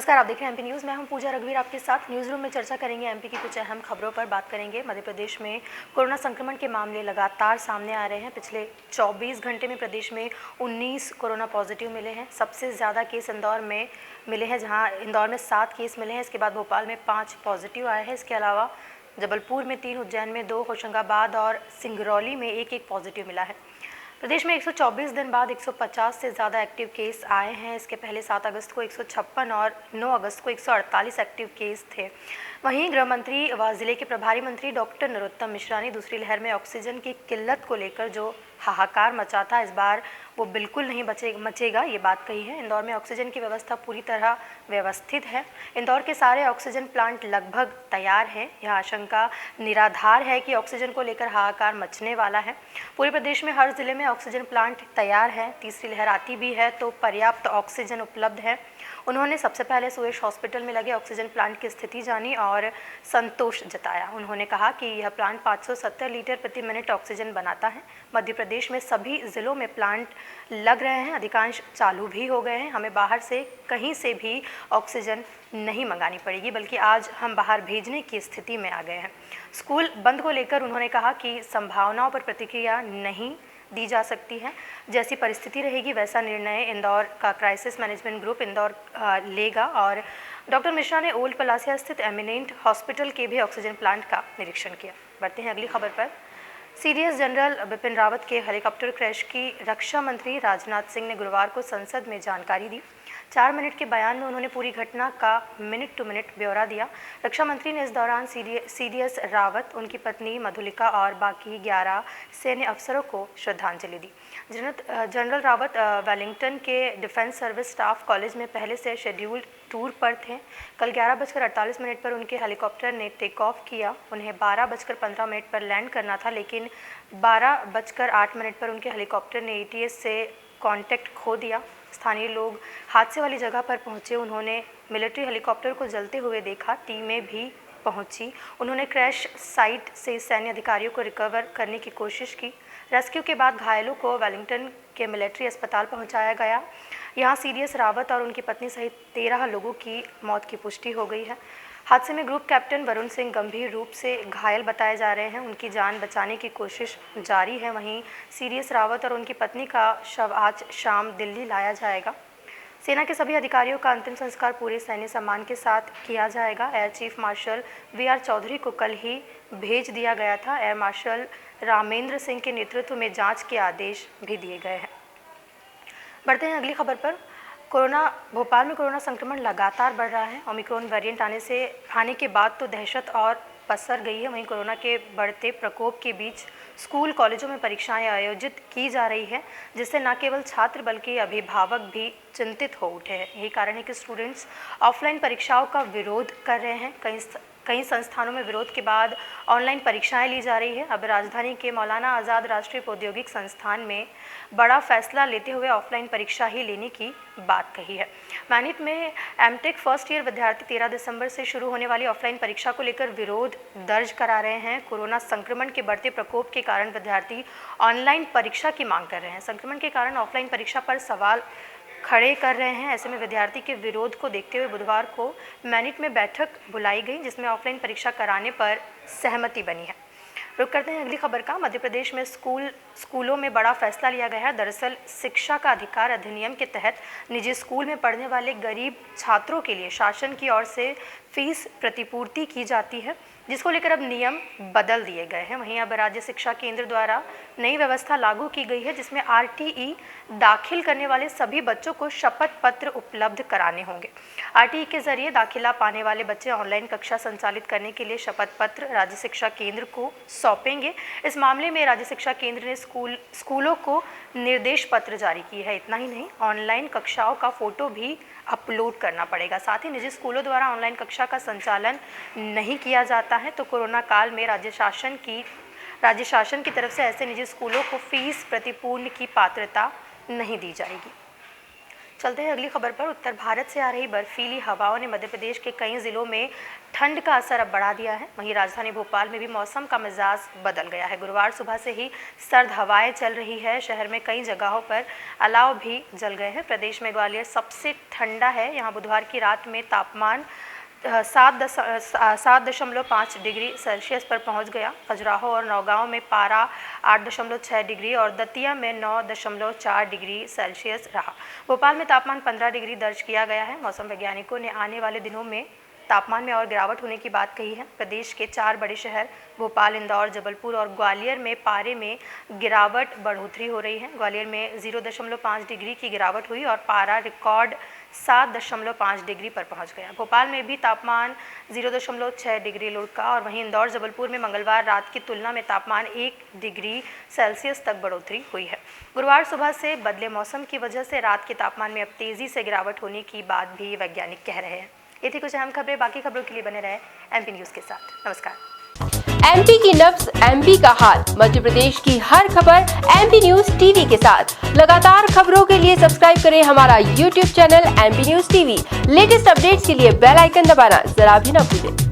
नमस्कार, आप देख रहे हैं एमपी न्यूज़। मैं हूं पूजा रघुवीर आपके साथ। न्यूज़ रूम में चर्चा करेंगे एमपी की कुछ अहम खबरों पर, बात करेंगे। मध्य प्रदेश में कोरोना संक्रमण के मामले लगातार सामने आ रहे हैं। पिछले 24 घंटे में प्रदेश में 19 कोरोना पॉजिटिव मिले हैं। सबसे ज़्यादा केस इंदौर में मिले हैं, जहाँ इंदौर में 7 केस मिले हैं। इसके बाद भोपाल में 5 पॉजिटिव आए हैं। इसके अलावा जबलपुर में 3, उज्जैन में 2, होशंगाबाद और सिंगरौली में 1 पॉजिटिव मिला है। प्रदेश में 124 दिन बाद 150 से ज़्यादा एक्टिव केस आए हैं। इसके पहले 7 अगस्त को 156 और 9 अगस्त को 148 एक्टिव केस थे। वहीं गृह मंत्री व जिले के प्रभारी मंत्री डॉक्टर नरोत्तम मिश्रा ने दूसरी लहर में ऑक्सीजन की किल्लत को लेकर जो हाहाकार मचा था, इस बार वो बिल्कुल नहीं मचेगा, ये बात कही है। इंदौर में ऑक्सीजन की व्यवस्था पूरी तरह व्यवस्थित है। इंदौर के सारे ऑक्सीजन प्लांट लगभग तैयार हैं। यह आशंका निराधार है कि ऑक्सीजन को लेकर हाहाकार मचने वाला है। पूरे प्रदेश में हर जिले में ऑक्सीजन प्लांट तैयार है। तीसरी लहर आती भी है तो पर्याप्त ऑक्सीजन उपलब्ध है। उन्होंने सबसे पहले सुरेश हॉस्पिटल में लगे ऑक्सीजन प्लांट की स्थिति जानी और संतोष जताया। उन्होंने कहा कि यह प्लांट 570 लीटर प्रति मिनट ऑक्सीजन बनाता है। मध्य प्रदेश में सभी जिलों में प्लांट लग रहे हैं, अधिकांश चालू भी हो गए हैं। हमें बाहर से कहीं से भी ऑक्सीजन नहीं मंगानी पड़ेगी, बल्कि आज हम बाहर भेजने की स्थिति में आ गए हैं। स्कूल बंद को लेकर उन्होंने कहा कि संभावनाओं पर प्रतिक्रिया नहीं दी जा सकती है। जैसी परिस्थिति रहेगी वैसा निर्णय इंदौर का क्राइसिस मैनेजमेंट ग्रुप इंदौर लेगा। और डॉक्टर मिश्रा ने ओल्ड पलासिया स्थित एमिनेंट हॉस्पिटल के भी ऑक्सीजन प्लांट का निरीक्षण किया। बढ़ते हैं अगली खबर पर। सीडीएस जनरल बिपिन रावत के हेलीकॉप्टर क्रैश की रक्षा मंत्री राजनाथ सिंह ने गुरुवार को संसद में जानकारी दी। 4 मिनट के बयान में उन्होंने पूरी घटना का मिनट टू मिनट ब्यौरा दिया। रक्षा मंत्री ने इस दौरान सीडीएस रावत, उनकी पत्नी मधुलिका और बाकी 11 सैन्य अफसरों को श्रद्धांजलि दी। जनरल रावत वेलिंगटन के डिफेंस सर्विस स्टाफ कॉलेज में पहले से शेड्यूल्ड टूर पर थे। कल 11:48 पर उनके हेलीकॉप्टर ने टेक ऑफ किया। उन्हें 12:15 पर लैंड करना था, लेकिन 12:08 पर उनके हेलीकॉप्टर ने एटीएस से कांटेक्ट खो दिया। स्थानीय लोग हादसे वाली जगह पर पहुंचे। उन्होंने मिलिट्री हेलीकॉप्टर को जलते हुए देखा। टीमें भी पहुंची। उन्होंने क्रैश साइट से सैन्य अधिकारियों को रिकवर करने की कोशिश की। रेस्क्यू के बाद घायलों को वेलिंगटन के मिलिट्री अस्पताल पहुंचाया गया। यहां सीडीएस रावत और उनकी पत्नी सहित 13 लोगों की मौत की पुष्टि हो गई है। हादसे में ग्रुप कैप्टन वरुण सिंह गंभीर रूप से घायल बताए जा रहे हैं। उनकी जान बचाने की कोशिश जारी है। वहीं सीडीएस रावत और उनकी पत्नी का शव आज शाम दिल्ली लाया जाएगा। सेना के सभी अधिकारियों का अंतिम संस्कार पूरे सैन्य सम्मान के साथ किया जाएगा। Air chief marshal V R Chaudhary को कल ही भेज दिया गया था। एयर मार्शल रामेंद्र सिंह के नेतृत्व में जांच के आदेश भी दिए गए हैं। बढ़ते हैं अगली खबर पर। भोपाल में कोरोना संक्रमण लगातार बढ़ रहा है। ओमिक्रॉन वेरिएंट आने के बाद तो दहशत और पसर गई है। वहीं कोरोना के बढ़ते प्रकोप के बीच स्कूल कॉलेजों में परीक्षाएं आयोजित की जा रही है, जिससे न केवल छात्र बल्कि अभिभावक भी चिंतित हो उठे हैं। यही कारण है कि स्टूडेंट्स ऑफलाइन परीक्षाओं का विरोध कर रहे हैं। कई संस्थानों में विरोध के बाद ऑनलाइन परीक्षाएं ली जा रही है। अब राजधानी के मौलाना आज़ाद राष्ट्रीय प्रौद्योगिक संस्थान में बड़ा फैसला लेते हुए ऑफलाइन परीक्षा ही लेने की बात कही है। मैनिट में एमटेक फर्स्ट ईयर विद्यार्थी 13 दिसंबर से शुरू होने वाली ऑफलाइन परीक्षा को लेकर विरोध दर्ज करा रहे हैं। कोरोना संक्रमण के बढ़ते प्रकोप के कारण विद्यार्थी ऑनलाइन परीक्षा की मांग कर रहे हैं। संक्रमण के कारण ऑफलाइन परीक्षा पर सवाल खड़े कर रहे हैं। ऐसे में विद्यार्थी के विरोध को देखते हुए बुधवार को मैनिट में बैठक बुलाई गई, जिसमें ऑफलाइन परीक्षा कराने पर सहमति बनी है। रुक करते हैं अगली खबर का। मध्य प्रदेश में स्कूलों में बड़ा फैसला लिया गया है। दरअसल शिक्षा का अधिकार अधिनियम के तहत निजी स्कूल में पढ़ने वाले गरीब छात्रों के लिए शासन की ओर से फीस प्रतिपूर्ति की जाती है, जिसको लेकर अब नियम बदल दिए गए हैं। वहीं अब राज्य शिक्षा केंद्र द्वारा नई व्यवस्था लागू की गई है, जिसमें आरटीई दाखिल करने वाले सभी बच्चों को शपथ पत्र उपलब्ध कराने होंगे। आरटीई के जरिए दाखिला पाने वाले बच्चे ऑनलाइन कक्षा संचालित करने के लिए शपथ पत्र राज्य शिक्षा केंद्र को सौंपेंगे। इस मामले में राज्य शिक्षा केंद्र ने स्कूलों को निर्देश पत्र जारी की है। इतना ही नहीं, ऑनलाइन कक्षाओं का फोटो भी अपलोड करना पड़ेगा। साथ ही निजी स्कूलों द्वारा ऑनलाइन कक्षा का संचालन नहीं किया जाता है तो कोरोना काल में राज्य शासन की तरफ से ऐसे निजी स्कूलों को फीस प्रतिपूर्ण की पात्रता नहीं दी जाएगी। चलते हैं अगली खबर पर। उत्तर भारत से आ रही बर्फीली हवाओं ने मध्य प्रदेश के कई जिलों में ठंड का असर अब बढ़ा दिया है। वहीं राजधानी भोपाल में भी मौसम का मिजाज बदल गया है। गुरुवार सुबह से ही सर्द हवाएं चल रही है। शहर में कई जगहों पर अलाव भी जल गए हैं। प्रदेश में ग्वालियर सबसे ठंडा है। यहाँ बुधवार की रात में तापमान 7.5 डिग्री सेल्सियस पर पहुंच गया। खजुराहो और नौगांव में पारा 8.6 डिग्री और दतिया में 9.4 डिग्री सेल्सियस रहा। भोपाल में तापमान 15 डिग्री दर्ज किया गया है। मौसम वैज्ञानिकों ने आने वाले दिनों में तापमान में और गिरावट होने की बात कही है। प्रदेश के 4 बड़े शहर भोपाल, इंदौर, जबलपुर और ग्वालियर में पारे में गिरावट बढ़ोतरी हो रही है। ग्वालियर में 0.5 डिग्री की गिरावट हुई और पारा रिकॉर्ड 7.5 डिग्री पर पहुंच गया। भोपाल में भी तापमान 0.6 डिग्री लुढ़का और वहीं इंदौर, जबलपुर में मंगलवार रात की तुलना में तापमान 1 डिग्री सेल्सियस तक बढ़ोतरी हुई है। गुरुवार सुबह से बदले मौसम की वजह से रात के तापमान में अब तेजी से गिरावट होने की बात भी वैज्ञानिक कह रहे हैं। ये थी कुछ अहम खबरें। बाकी खबरों के लिए बने रहे एमपी न्यूज़ के साथ। नमस्कार। एमपी की नब्ज, एमपी का हाल, मध्य प्रदेश की हर खबर एमपी न्यूज टीवी के साथ। लगातार खबरों के लिए सब्सक्राइब करें हमारा YouTube channel MP news TV. Latest updates के लिए बेल आइकन दबाना जरा भी न भूलें।